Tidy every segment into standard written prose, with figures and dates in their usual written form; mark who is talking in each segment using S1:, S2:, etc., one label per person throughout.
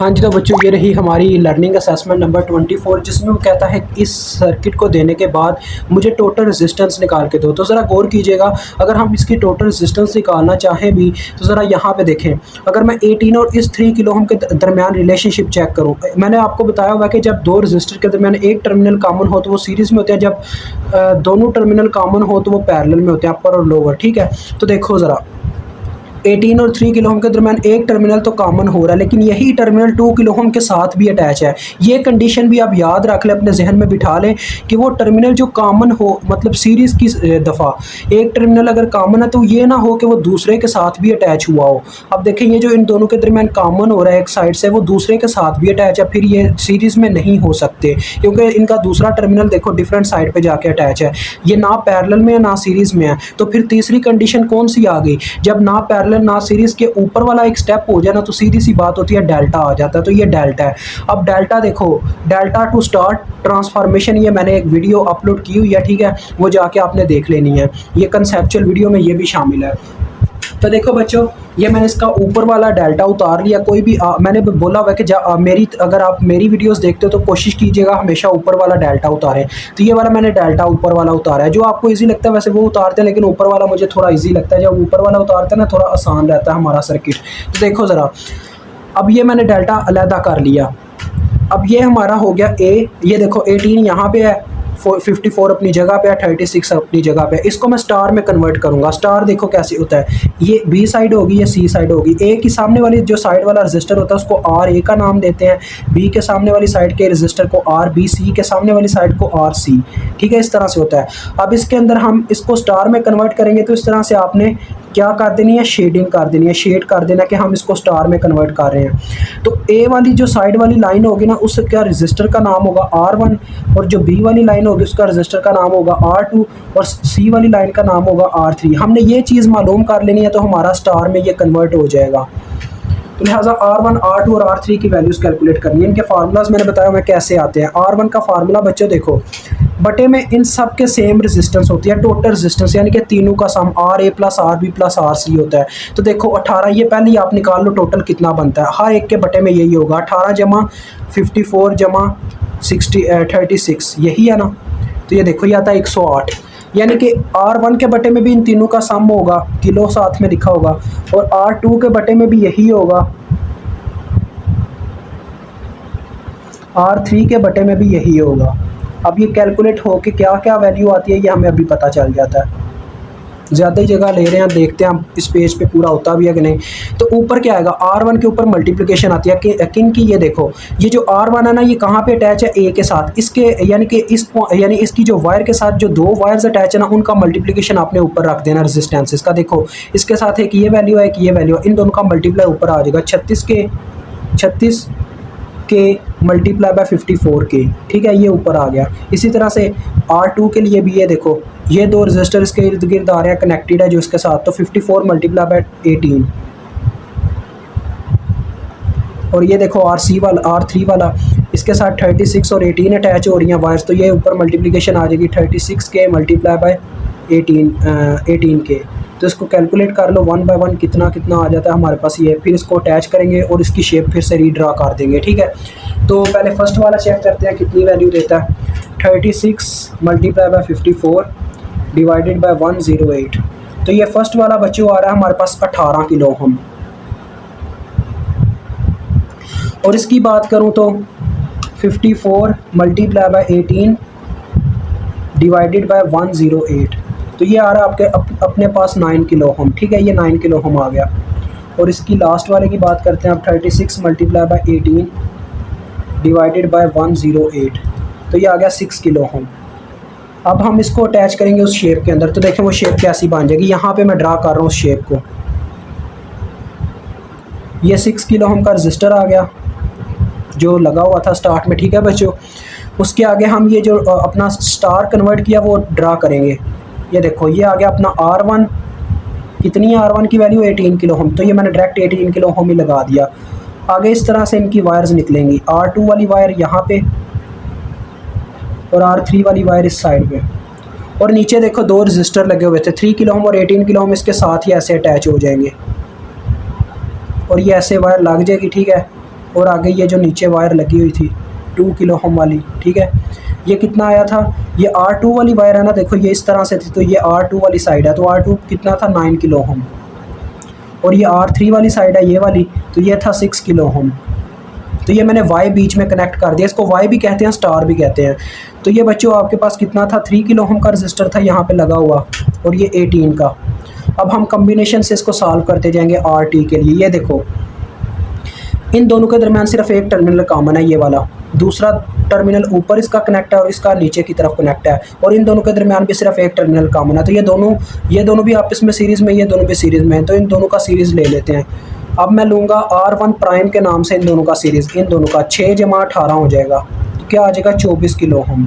S1: हाँ जी, तो बच्चों ये रही हमारी लर्निंग असेसमेंट नंबर 24, जिसमें वो कहता है कि इस सर्किट को देने के बाद मुझे टोटल रेजिस्टेंस निकाल के दो। तो ज़रा गौर कीजिएगा, अगर हम इसकी टोटल रेजिस्टेंस निकालना चाहें भी तो ज़रा यहाँ पे देखें। अगर मैं 18 और इस 3 किलो ओम के दरमियान रिलेशनशिप चेक करूँ, मैंने आपको बताया हुआ है कि जब दो रजिस्टर के दरमियान एक टर्मिनल कॉमन हो तो वो सीरीज़ में होते हैं, जब दोनों टर्मिनल कॉमन हो तो वो पैरेलल में होते हैं, अपर और लोअर। ठीक है, तो देखो ज़रा 18 और 3 किलो ओम के दरमियान एक टर्मिनल तो कॉमन हो रहा है, लेकिन यही टर्मिनल 2 किलो ओम के साथ भी अटैच है। ये कंडीशन भी आप याद रख लें, अपने जहन में बिठा लें कि वो टर्मिनल जो कॉमन हो, मतलब सीरीज़ की दफ़ा एक टर्मिनल अगर कॉमन है तो ये ना हो कि वो दूसरे के साथ भी अटैच हुआ हो। अब देखें, ये जो इन दोनों के दरमियान कॉमन हो रहा है एक साइड से, वो दूसरे के साथ भी अटैच है, फिर ये सीरीज़ में नहीं हो सकते, क्योंकि इनका दूसरा टर्मिनल देखो डिफरेंट साइड पर जाके अटैच है। ये ना पैरेलल में है ना सीरीज़ में है। तो फिर तीसरी कंडीशन कौन सी आ गई? जब ना पैरेलल ना सीरीज के ऊपर वाला एक स्टेप हो जाए ना, तो सीधी सी बात होती है डेल्टा आ जाता है। तो ये डेल्टा है। अब डेल्टा देखो, डेल्टा टू स्टार्ट ट्रांसफॉर्मेशन, ये मैंने एक वीडियो अपलोड की हुई है, ठीक है, वो जाके आपने देख लेनी है। ये कंसेप्चुअल वीडियो में ये भी शामिल है। तो देखो बच्चों, ये मैंने इसका ऊपर वाला डेल्टा उतार लिया। कोई भी मैंने बोला हुआ है कि अगर आप मेरी वीडियोस देखते हो तो कोशिश कीजिएगा हमेशा ऊपर वाला डेल्टा उतारें। तो ये वाला मैंने डेल्टा ऊपर वाला उतारा है। जो आपको इजी लगता है वैसे वो उतारते हैं, लेकिन ऊपर वाला मुझे थोड़ा इजी लगता है। जब ऊपर वाला उतारते हैं ना, थोड़ा आसान रहता है हमारा सर्किट। तो देखो ज़रा, अब ये मैंने डेल्टा अलहदा कर लिया। अब ये हमारा हो गया ए। ये देखो 18 यहाँ पे है, 54 अपनी जगह पे है, 36 अपनी जगह पे है। इसको मैं स्टार में कन्वर्ट करूंगा। स्टार देखो कैसे होता है, ये बी साइड होगी, ये सी साइड होगी। ए की सामने वाली जो साइड वाला रजिस्टर होता है उसको आर ए का नाम देते हैं, बी के सामने वाली साइड के रजिस्टर को आर बी, सी के सामने वाली साइड को आर सी। ठीक है, इस तरह से होता है। अब इसके अंदर हम इसको स्टार में कन्वर्ट करेंगे तो इस तरह से आपने क्या कर देनी है, शेडिंग कर देनी है, शेड कर देना कि हम इसको स्टार में कन्वर्ट कर रहे हैं। तो ए वाली जो साइड वाली लाइन होगी ना, उसका रजिस्टर का नाम होगा R1, और जो बी वाली लाइन होगी उसका रजिस्टर का नाम होगा R2, और सी वाली लाइन का नाम होगा R3। हमने ये चीज़ मालूम कर लेनी है तो हमारा स्टार में ये कन्वर्ट हो जाएगा। तो लिहाजा R1, R2 और R3 की वैल्यूज़ कैलकुलेट करनी है। इनके फार्मूलाज मैंने बताया मैं कैसे आते हैं। R1 का फार्मूला बच्चों देखो, बटे में इन सब के सेम रेजिस्टेंस होती है, टोटल रेजिस्टेंस, यानी कि तीनों का सम RA plus RB plus RC होता है। तो देखो 18, ये पहले ही आप निकाल लो टोटल कितना बनता है। हर एक के बटे में यही होगा, 18 जमा 54 जमा 36, यही है ना। तो ये देखो ये आता है 108, यानी कि R1 के बटे में भी इन तीनों का सम होगा, किलो साथ में लिखा होगा, और R2 के बटे में भी यही होगा, R3 के बटे में भी यही होगा। अब ये कैलकुलेट हो के क्या क्या वैल्यू आती है ये हमें अभी पता चल जाता है। ज़्यादा ही जगह ले रहे हैं, देखते हैं हम इस पेज पे पूरा होता भी है कि नहीं। तो ऊपर क्या आएगा, R1 के ऊपर मल्टीप्लिकेशन आती है कि किन की, ये देखो ये जो R1 है ना, ये कहाँ पे अटैच है, ए के साथ। इसके यानी इसकी जो वायर के साथ जो दो वायर्स अटैच है ना, उनका मल्टीप्लिकेशन आपने ऊपर रख देना रेजिस्टेंसेस का। देखो इसके साथ एक ये वैल्यू है, एक ये वैल्यू है, इन दोनों का मल्टीप्लाई ऊपर आ जाएगा, 36 के मल्टीप्लाई बाय 54 के। ठीक है, ये ऊपर आ गया। इसी तरह से R2 के लिए भी ये देखो, ये दो रजिस्टर इसके इर्द गिर्द आ रहे हैं, कनेक्टेड है जो इसके साथ, तो 54 मल्टीप्लाई बाय 18। और ये देखो R3 वाला इसके साथ 36 और 18 अटैच हो रही हैं वायर्स, तो ये ऊपर मल्टीप्लिकेशन आ जाएगी 36 के मल्टीप्लाई बाय 18 के। तो इसको कैलकुलेट कर लो 1 बाय 1 कितना कितना आ जाता है हमारे पास ये। फिर इसको अटैच करेंगे और इसकी शेप फिर से रीड्रा कर देंगे। ठीक है, तो पहले फर्स्ट वाला चेक करते हैं कितनी वैल्यू देता है। 36 मल्टीप्लाई बाय 54 डिवाइडेड बाय 108। तो ये फर्स्ट वाला बच्चों आ रहा है हमारे पास 18 किलो ओम। और इसकी बात करूं तो 54 मल्टीप्लाई बाय 18 डिवाइडेड बाय 108, तो ये आ रहा है आपके अपने पास 9 किलो ओम। ठीक है, ये 9 किलो ओम आ गया। और इसकी लास्ट वाले की बात करते हैं आप, 36 मल्टीप्लाई बाय 18 डिवाइडेड बाय 108, तो ये आ गया 6 किलो ओम। अब हम इसको अटैच करेंगे उस शेप के अंदर, तो देखें वो शेप कैसी बन जाएगी। यहाँ पे मैं ड्रा कर रहा हूँ उस शेप को। ये 6 किलो ओम का रजिस्टर आ गया जो लगा हुआ था स्टार्ट में। ठीक है बच्चों, उसके आगे हम ये जो अपना स्टार कन्वर्ट किया वो ड्रा करेंगे। ये देखो ये आ गया अपना R1, कितनी है R1 की वैल्यू 18 किलो ओम, तो ये मैंने डायरेक्ट 18 किलो ओम ही लगा दिया। आगे इस तरह से इनकी वायर्स निकलेंगी, R2 वाली वायर यहाँ पे और R3 वाली वायर इस साइड पे। और नीचे देखो दो रजिस्टर लगे हुए थे, 3 किलो ओम और 18 किलो ओम, इसके साथ ही ऐसे अटैच हो जाएंगे और ये ऐसे वायर लग जाएगी। ठीक है, और आगे ये जो नीचे वायर लगी हुई थी 2 किलो ओम वाली, ठीक है। ये कितना आया था, ये R2 वाली वायर है ना, देखो ये इस तरह से थी, तो ये R2 वाली साइड है, तो R2 कितना था 9 किलो ओम, और ये R3 वाली साइड है ये वाली, तो ये था 6 किलो ओम। तो ये मैंने Y बीच में कनेक्ट कर दिया, इसको Y भी कहते हैं, स्टार भी कहते हैं। तो ये बच्चों आपके पास कितना था, 3 किलो ओम का रजिस्टर था यहाँ पे लगा हुआ, और ये 18 का। अब हम कम्बिनेशन से इसको सॉल्व करते जाएंगे RT के लिए। ये देखो इन दोनों के दरमियान सिर्फ एक टर्मिनल कॉमन है, ये वाला, दूसरा टर्मिनल ऊपर इसका कनेक्ट है और इसका नीचे की तरफ कनेक्ट है, और इन दोनों के दरमियान भी सिर्फ एक टर्मिनल कॉमन है। तो ये दोनों भी आपस में सीरीज़ में, ये दोनों भी सीरीज़ में हैं, तो इन दोनों का सीरीज़ ले लेते हैं। अब मैं लूँगा R1 प्राइम के नाम से इन दोनों का सीरीज़, इन दोनों का 6 जमा 18 हो जाएगा, तो क्या आ जाएगा 24 किलो ओम।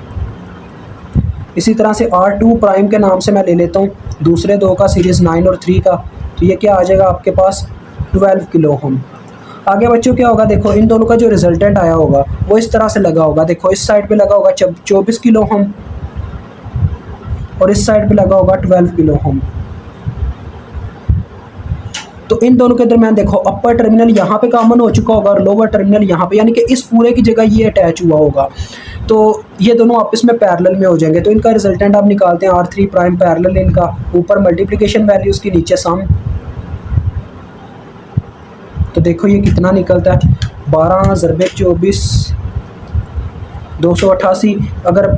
S1: इसी तरह से R2 प्राइम के नाम से मैं ले लेता हूँ दूसरे दो का सीरीज़ 9 और 3 का, तो ये क्या आ जाएगा आपके पास 12 किलो ओम। आगे बच्चों क्या होगा, देखो इन दोनों का जो रिजल्टेंट आया होगा वो इस तरह से लगा होगा, देखो इस साइड पे लगा होगा 24 किलो ओम और इस साइड पे लगा होगा 12 किलो ओम। तो इन दोनों के दरमियान देखो अपर टर्मिनल यहाँ पे कॉमन हो चुका होगा और लोअर टर्मिनल यहाँ पे, यानी कि इस पूरे की जगह ये अटैच हुआ होगा, तो ये दोनों आपस में पैरेलल में हो जाएंगे। तो इनका रिजल्टेंट आप निकालते हैं R3 प्राइम पैरेलल, इनका ऊपर मल्टीप्लिकेशन वैल्यूज़ के नीचे सम। तो देखो ये कितना निकलता है, 12 ज़रबे 24 288, अगर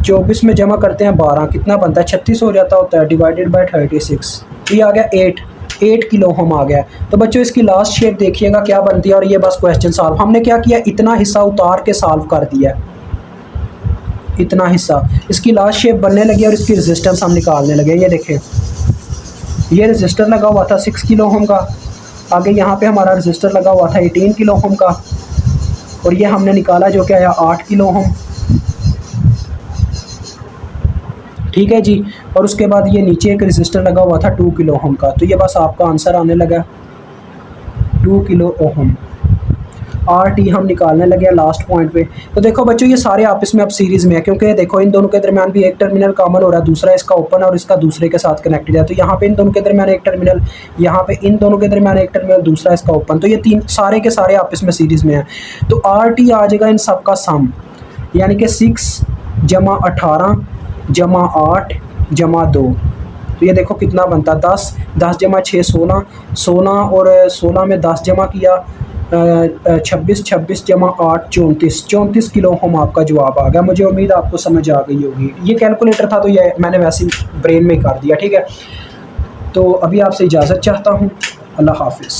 S1: 24 में जमा करते हैं 12 कितना बनता है 36 हो जाता होता है, डिवाइडेड बाय 36, ये आ गया 8 किलो ओम आ गया। तो बच्चों इसकी लास्ट शेप देखिएगा क्या बनती है, और ये बस क्वेश्चन सॉल्व। हमने क्या किया, इतना हिस्सा उतार के सॉल्व कर दिया, इतना हिस्सा, इसकी लास्ट शेप बनने लगी और इसकी रेजिस्टेंस हम निकालने लगे। ये देखें ये रेजिस्टर लगा हुआ था 6 किलो ओम का, आगे यहाँ पे हमारा रेजिस्टर लगा हुआ था 18 किलो ओम का, और ये हमने निकाला जो क्या आया 8 किलो ओम, ठीक है जी। और उसके बाद ये नीचे एक रेजिस्टर लगा हुआ था 2 किलो ओम का, तो ये बस आपका आंसर आने लगा 2 किलो ओम। RT हम निकालने लगे लास्ट पॉइंट पे। तो देखो बच्चों ये सारे आपस में अब सीरीज़ में है, क्योंकि देखो इन दोनों के दरमियान भी एक टर्मिनल कॉमन हो रहा है, दूसरा इसका ओपन है और इसका दूसरे के साथ कनेक्टेड है। तो यहाँ पे इन दोनों के दरमियान एक टर्मिनल, यहाँ पे इन दोनों के दरमियान एक टर्मिनल, दूसरा इसका ओपन, तो ये तीन सारे के सारे आपस में सीरीज़ में है। तो RT आ जाएगा इन सब का सम, यानी कि 6 जमा 18 जमा 8 जमा 2, तो ये देखो कितना बनता है 10 जमा 6 16 और 16 में 10 जमा किया 26 जमा 8 34 किलो ओम आपका जवाब आ गया। मुझे उम्मीद आपको समझ आ गई होगी। ये कैलकुलेटर था तो ये मैंने वैसे ब्रेन में कर दिया, ठीक है। तो अभी आपसे इजाज़त चाहता हूँ, अल्लाह हाफिज़।